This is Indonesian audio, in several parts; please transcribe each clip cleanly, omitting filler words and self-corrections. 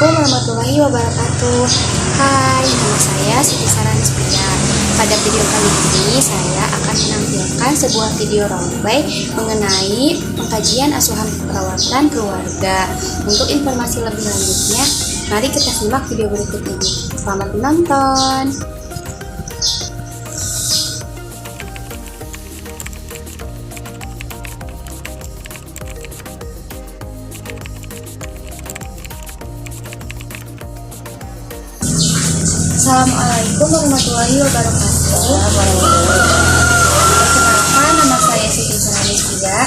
Assalamualaikum warahmatullahi wabarakatuh. Hai, nama saya Siti Saranistia. Pada video kali ini saya akan menampilkan sebuah video roleplay mengenai pengkajian asuhan perawatan keluarga. Untuk informasi lebih lanjutnya, mari kita simak video berikut ini. Selamat menonton. Assalamualaikum warahmatullahi wabarakatuh. Perkenalkan, nama saya Siti Saranistia.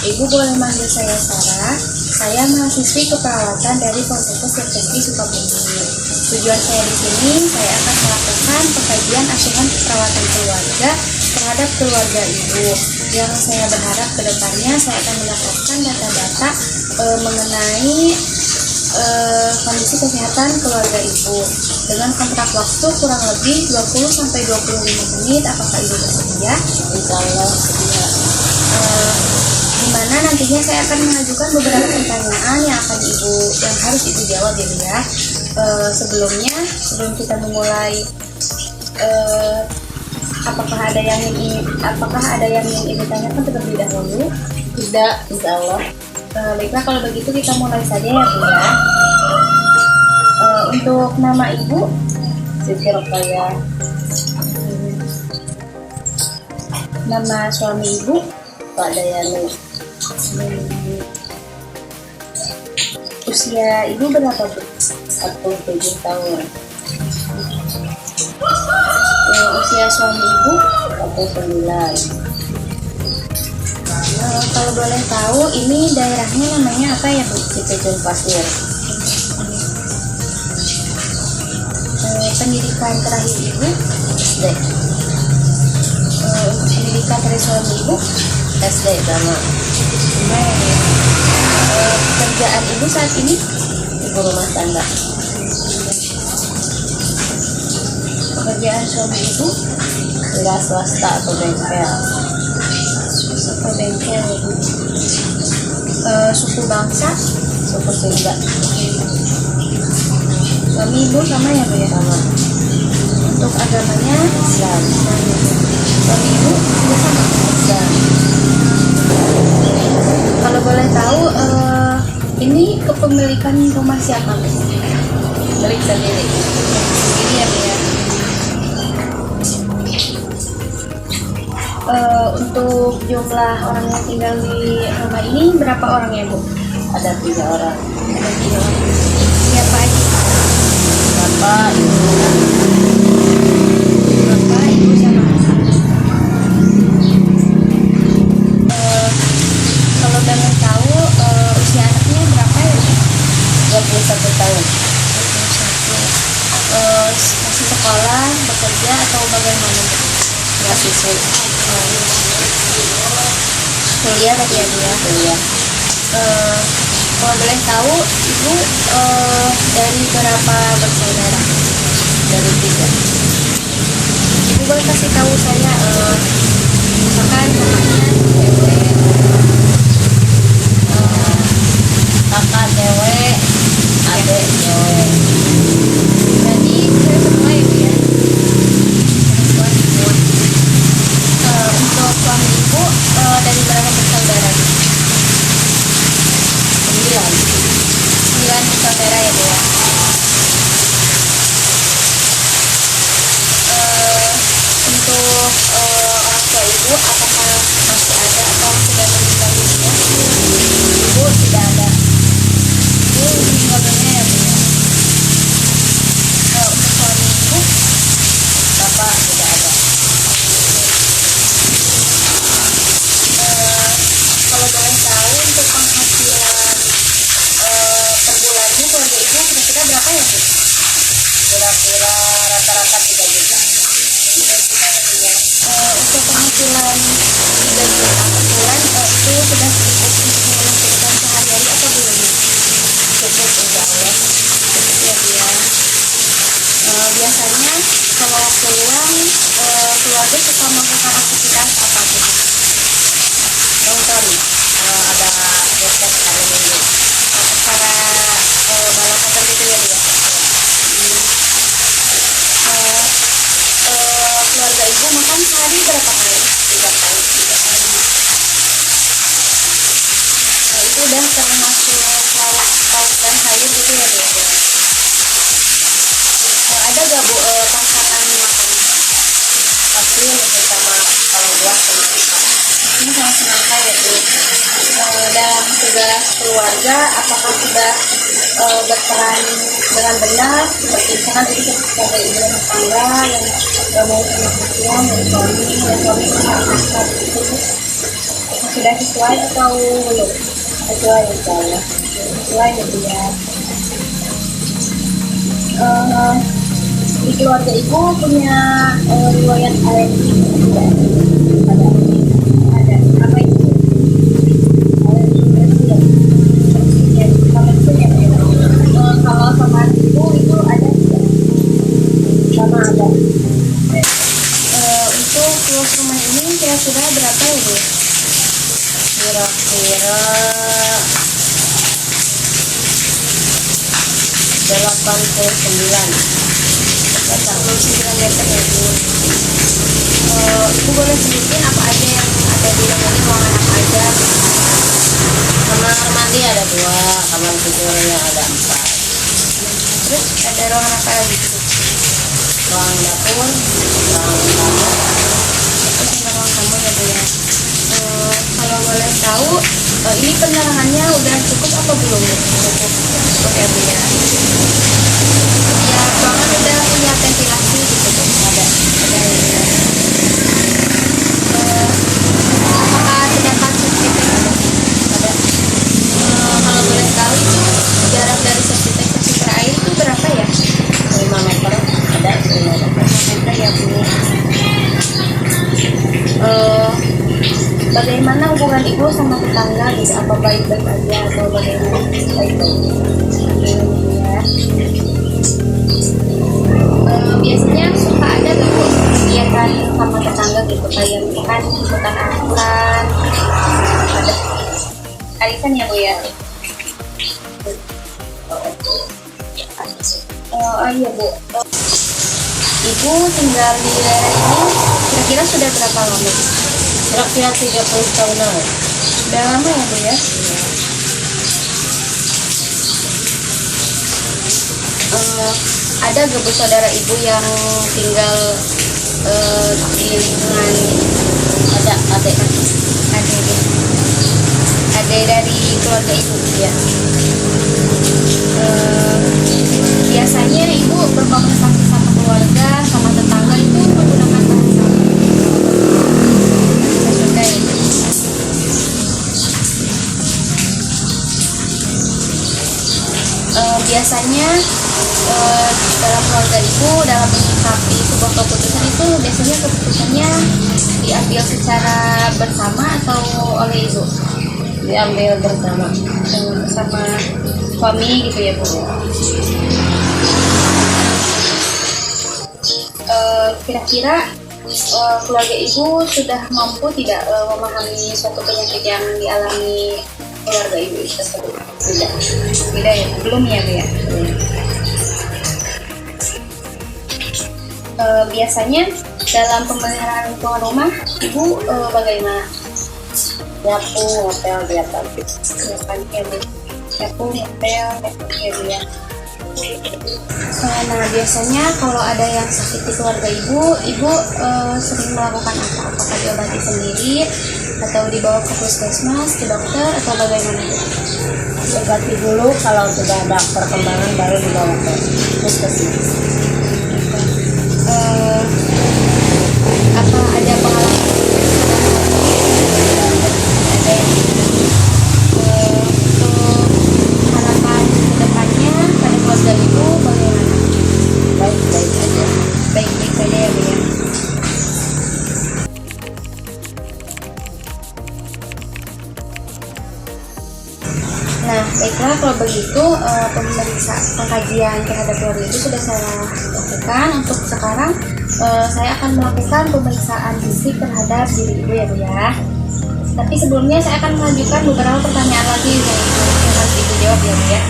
Ibu boleh manggil saya Sarah. Saya mahasiswi keperawatan dari Poltekkes Tirtesti Sukabumi. Tujuan saya di sini, saya akan melakukan pengkajian asuhan perawatan keluarga terhadap keluarga ibu. Yang saya berharap ke depannya saya akan mendapatkan data-data mengenai kondisi kesehatan keluarga ibu dengan kontrak waktu kurang lebih 20-25 menit. Apakah ibu bersedia? Insya Allah sedia. Dimana nantinya saya akan mengajukan beberapa pertanyaan yang harus ibu jawab ya. Sebelum kita memulai, apakah ada yang ingin ibu tanyakan terlebih dahulu? Tidak, insya Allah. Baiklah, kalau begitu kita mulai saja ya Bu ya. Untuk nama ibu, Siti Rokaya. Nama suami ibu, Pak Dayani. Usia ibu berapa Bu? 47 tahun. Usia suami ibu, 49. Kalau boleh tahu, ini daerahnya namanya apa ya Bu? Cipejun Pasir. Pendidikan terakhir ibu, SD. pendidikan dari suami ibu, SD sama. Pekerjaan ibu saat ini, Ibu rumah tangga. pekerjaan suami ibu, Wira swasta atau bengkel. suku bengkel, suku bangsa, Suku Sunda. suami ibu sama ya Bu ya? Sama. Untuk agamanya, Islam. suami ibu juga sama. Islam. Kalau boleh tahu, ini kepemilikan rumah siapa Bu? Milik sendiri. Sendiri ya Bu ya? Untuk jumlah orang yang tinggal di rumah ini berapa orang ya Bu? Ada 3 orang. Ada 3 orang. Siapa aja? Bapak, ibu, Bapak, ibu sama anak. Kalau boleh tahu, usia anaknya berapa ya Bu? 21 tahun. 21. Masih sekolah, bekerja atau bagaimana Bu? Mahasiswi. Kuliah tadi ya Bu ya? Kuliah. Kalau boleh tahu, ibu dari berapa bersaudara? Dari 3. Ibu boleh kasih tahu saya, misalkan namanya cewek, Kakak cewek, adik cewek. jadi cewek semua ya Bu ya? Perempuan semua. Untuk suami ibu, dari berapa bersaudara? 9. 9 bersaudara ya Bu ya? Untuk orang tua ibu, apakah masih ada atau sudah meninggal dunia? Ibu tidak ada. Ibu meninggal dunia ya Bu ya? Untuk suami ibu, Bapak tidak ada. kalau boleh tahu, untuk penghasilan per bulannya keluarga ibu kira-kira berapa ya Bu? Kira-kira rata-rata 3 juta. Untuk penghasilan 3 juta per bulan, itu sudah cukup untuk menentukan sehari-hari atau belum? Cukup insya Allah. Ya Bu ya. Biasanya kalau pulang, keluarga suka melakukan aktivitas apa Bu? Nonton ada proses hari minggu. Acara balapan gitu ya Bu sudah termasuk paus dan sayur gitu ya Bu? Ada gak Bu pasangan makan? Pasti lebih sama kalau buat sama Ini sama semangka ya Bu. Dalam tugas keluarga, apakah sudah berperan dengan benar seperti misalkan tadi sebagai ibu rumah tangga yang mau sama perempuan dari suami dan suami punya anak itu sudah sesuai atau belum? sesuai misalnya. Sesuai gitu ya. Di keluarga ibu punya riwayat alergi tidak? Ada. Ada. Apa itu? Alergi presiden. Presiden. Sama itu ya. Kalau sama ibu itu ada tidak? Sama ada. Untuk luas rumah ini kira-kira berapa ya Bu? Kira-kira 89. 89 meter ya Bu. Ibu boleh sebutin apa aja yang ada di rumah ini, ruangan apa aja? Kamar mandi ada 2, kamar tidurnya ada 4, Terus ada ruangan apa lagi Bu? ruang dapur, ruang kamar. Terus ada ruang tamu ya Bu ya. Kalau boleh tahu, ini penerangannya udah cukup apa belum? Cukup ya Bu ya. Ya ruangan udah punya ventilasi gitu Bu. Ada ya. Apakah terdapat sertifikat Bu? Ada. Kalau boleh tahu itu jarak dari sertifikat ke filter air itu berapa ya? 5 meter ada 5 meter. 5 meter ya Bu. Bagaimana hubungan ibu sama tetangga, bisa apa baik-baik aja atau bagaimana? Baik-baik ya. Biasanya suka ada gak Bu kegiatan sama tetangga gitu, kayak misalkan ikutan arisan? Ada arisan ya Bu ya? Oh iya Bu. Ibu tinggal di daerah ini kira-kira sudah berapa lama? Kira-kira 30 tahunan. Sudah lama ya Bu ya? Ada gak Bu saudara ibu yang tinggal di lingkungan? Ada adik. Ada dari keluarga ibu ya? Biasanya ibu berkomunikasi sama keluarga, sama tetangga itu menggunakan bahasa Sunda ya? Biasanya dalam keluarga ibu dalam menyikapi sebuah keputusan itu biasanya keputusannya diambil secara bersama atau oleh ibu? Diambil bersama. Bersama suami gitu ya Bu? Kira-kira keluarga ibu sudah mampu tidak memahami suatu penyakit yang dialami keluarga ibu tersebut? Tidak ya? Belum ya Bu ya? Biasanya dalam pemeliharaan lingkungan rumah ibu bagaimana? Nyapu, ngepel tiap pagi. Nyapu, ngepel ya Bu ya? Nah biasanya kalau ada yang sakit di keluarga ibu sering melakukan apa? Apakah diobati sendiri atau dibawa ke puskesmas, ke dokter atau bagaimana Bu? Diobati dulu, kalau sudah ada perkembangan baru dibawa ke puskesmas. Apa ada pengalaman? Ada yang untuk harapan kedepannya pada keluarga ibu bagaimana? Baik-baik aja. Baik-baik saja ya Bu ya? Nah, baiklah kalau begitu pengkajian terhadap keluarga itu sudah saya lakukan. Untuk sekarang saya akan melakukan pemeriksaan fisik terhadap diri ibu ya Bu ya. Tapi sebelumnya saya akan melanjutkan beberapa pertanyaan lagi yang harus ibu jawab ya Bu ya.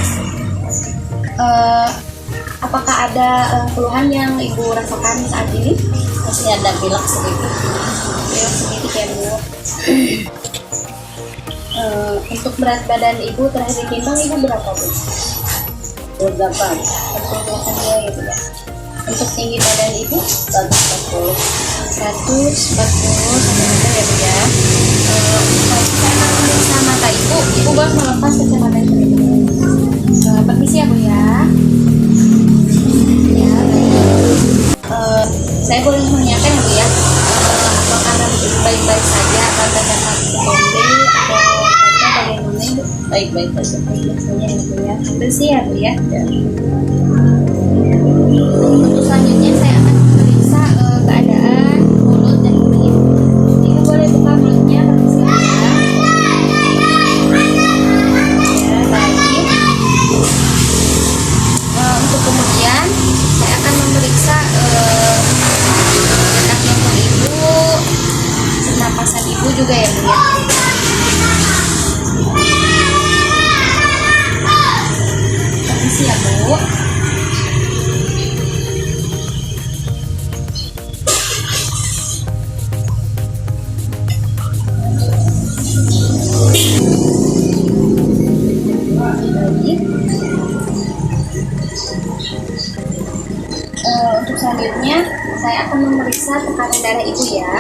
Apakah ada keluhan yang ibu rasakan saat ini? Masih ada pilek sedikit. Pilek sedikit ya Bu. Untuk berat badan ibu terakhir ditimbang ibu berapa Bu? 28, 42 ya Bu ya. Untuk tinggi badan ibu 140. 140 cm ya Bu ya. Untuk cara memeriksa mata ibu boleh melepas kacamata ibu. Permisi ya Bu ya. Ya, baik. Saya boleh menanyakan ya Bu ya, apakah rambut ibu baik-baik saja atau terdapat sekombe atau bagaimana ibu? Baik-baik saja. Baik-baik saja ya Bu ya. Bersih ya Bu ya. Ya. Untuk selanjutnya saya akan memeriksa keadaan mulut dan kulit. Ibu boleh buka mulutnya, permisi ya. Ya, baik. Untuk kemudian saya akan memeriksa detak jantung ibu, pernapasan ibu juga ya Bu ya. Permisi ya Bu. Untuk selanjutnya saya akan memeriksa tekanan darah ibu ya.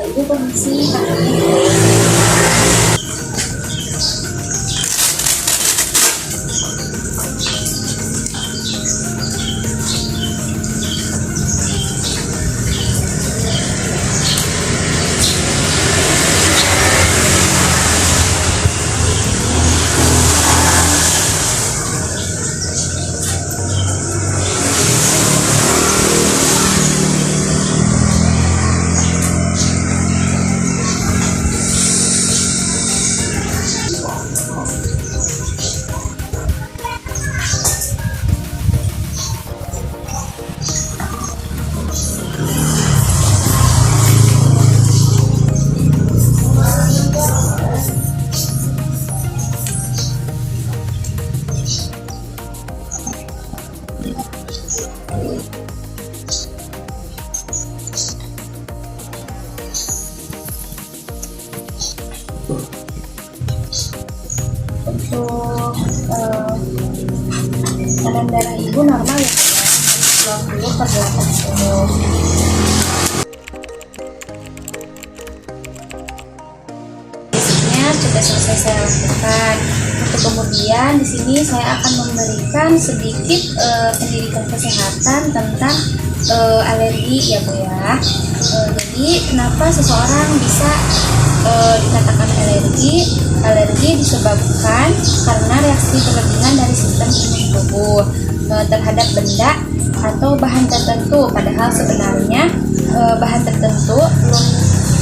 Ibu permisi. Untuk tekanan darah ibu normal ya Bu ya, 20/80. Basicnya sudah selesai saya lakukan. Untuk kemudian di sini saya akan memberikan sedikit pendidikan kesehatan tentang alergi ya Bu ya. Jadi kenapa seseorang bisa dikatakan alergi? Alergi disebabkan karena reaksi berlebihan dari sistem imun tubuh terhadap benda atau bahan tertentu. Padahal sebenarnya bahan tertentu belum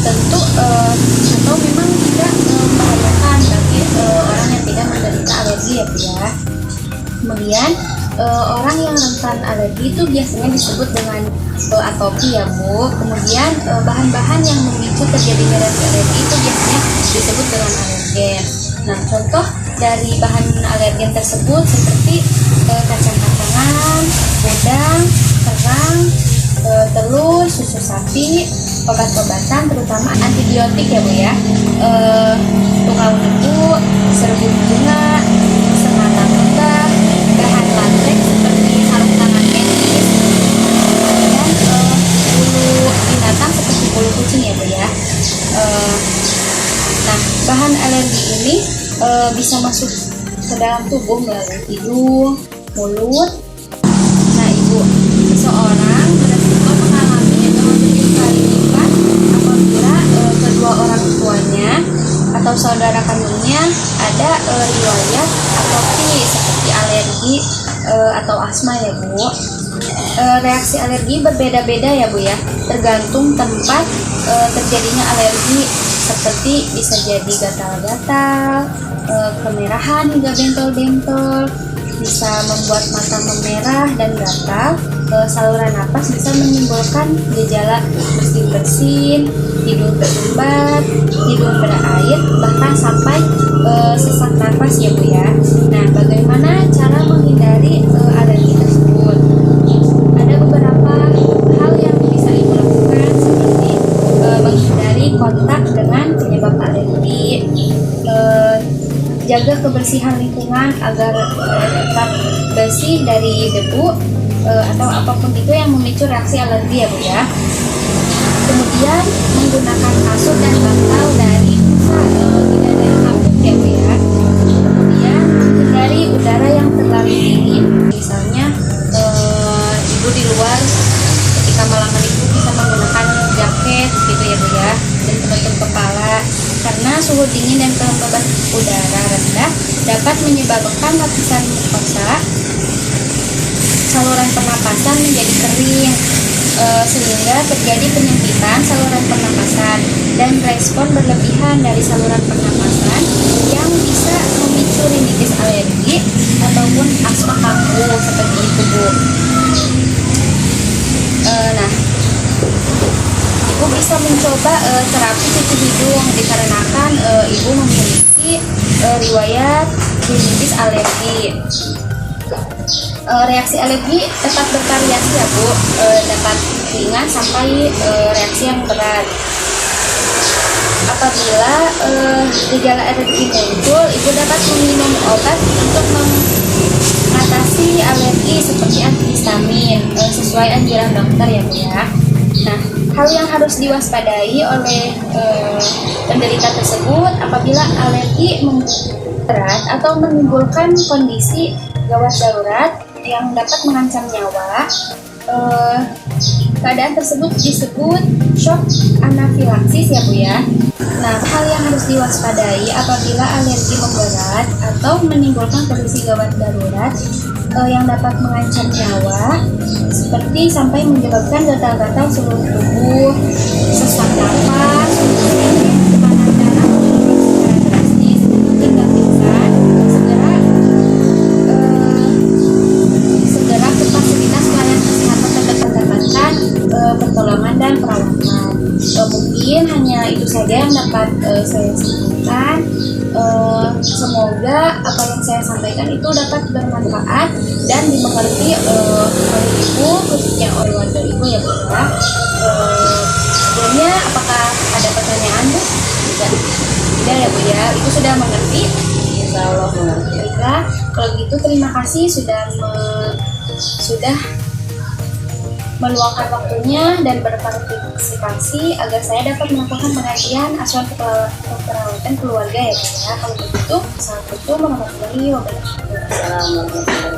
tentu atau memang tidak membahayakan bagi orang yang tidak menderita alergi ya Bu ya. Kemudian orang yang rentan alergi itu biasanya disebut dengan atopi ya Bu. Kemudian bahan-bahan yang memicu terjadinya reaksi alergi itu biasanya disebut dengan alergen. Nah, contoh dari bahan alergen tersebut seperti kacang-kacangan, udang, kerang, telur, susu sapi, obat-obatan terutama antibiotik ya Bu ya, tungau debu, serbuk bunga, sematang mentah, bahan latex seperti sarung tangan medis, dan bulu binatang seperti bulu kucing ya Bu ya. Nah, bahan alergi ini bisa masuk ke dalam tubuh melalui hidung, mulut. Nah Ibu, seseorang beresiko mengalami 7 kali lipat apabila kedua orang tuanya atau saudara kandungnya ada riwayat atopi seperti alergi atau asma ya Bu. Reaksi alergi berbeda-beda ya Bu ya, tergantung tempat terjadinya alergi, seperti bisa jadi gatal-gatal, kemerahan hingga bentol-bentol, bisa membuat mata memerah dan gatal, saluran napas bisa menimbulkan gejala bersin-bersin, hidung tersumbat, hidung berair, bahkan sampai sesak nafas ya Bu ya. Nah, bagaimana cara menghindari alergi tersebut? Ada beberapa hal kebersihan lingkungan agar tetap bersih dari debu atau apapun itu yang memicu reaksi alergi ya Bu ya. Kemudian menggunakan kasut dan bantal dari tidak dari kampung ya Bu ya. Kemudian hindari udara yang terlalu dingin, misalnya ibu di luar ketika malam itu bisa menggunakan jaket gitu ya Bu ya, dan penutup kepala karena suhu dingin dan kelembaban udara rendah dapat menyebabkan lapisan mukosa saluran pernapasan menjadi kering sehingga terjadi penyempitan saluran pernapasan dan respon berlebihan dari saluran pernapasan yang bisa memicu rinitis alergi ataupun asma kambuh seperti itu Bu. Nah, Ibu bisa mencoba terapi cuci hidung dikarenakan Ibu memiliki riwayat rinitis alergi. Reaksi alergi tetap bervariasi ya Bu, dapat ringan sampai reaksi yang berat. Apabila gejala alergi muncul, Ibu dapat meminum obat untuk mengatasi alergi seperti antihistamin sesuai anjuran dokter ya Bu ya. Nah, hal yang harus diwaspadai oleh penderita tersebut apabila alergi berat atau menimbulkan kondisi gawat darurat yang dapat mengancam nyawa. Keadaan tersebut disebut shock anafilaksis ya Bu ya. Nah, hal yang harus diwaspadai apabila alergi memberat atau menimbulkan kondisi gawat darurat yang dapat mengancam nyawa, seperti sampai menyebabkan gatal-gatal seluruh tubuh, sesak napas, tekanan darah secara drastis hingga pingsan, segera ke fasilitas pelayanan kesehatan terdekat dapatkan pertolongan dan perawatan. Mungkin hanya itu saja yang dapat saya sampaikan. Semoga apa yang saya sampaikan itu dapat bermanfaat dan dimengerti oleh Ibu, khususnya oleh warga Ibu ya Bu ya. Sebelumnya apakah ada pertanyaan Bu? Tidak ya Bu ya, Ibu sudah mengerti? Insya Allah mengerti. Baiklah, kalau gitu terima kasih sudah meluangkan waktunya dan berpartisipasi agar saya dapat melakukan pengajian asuhan keperawatan keluarga ya Bu ya. Kalau begitu, assalamualaikum warahmatullahi wabarakatuh. Assalamualaikum.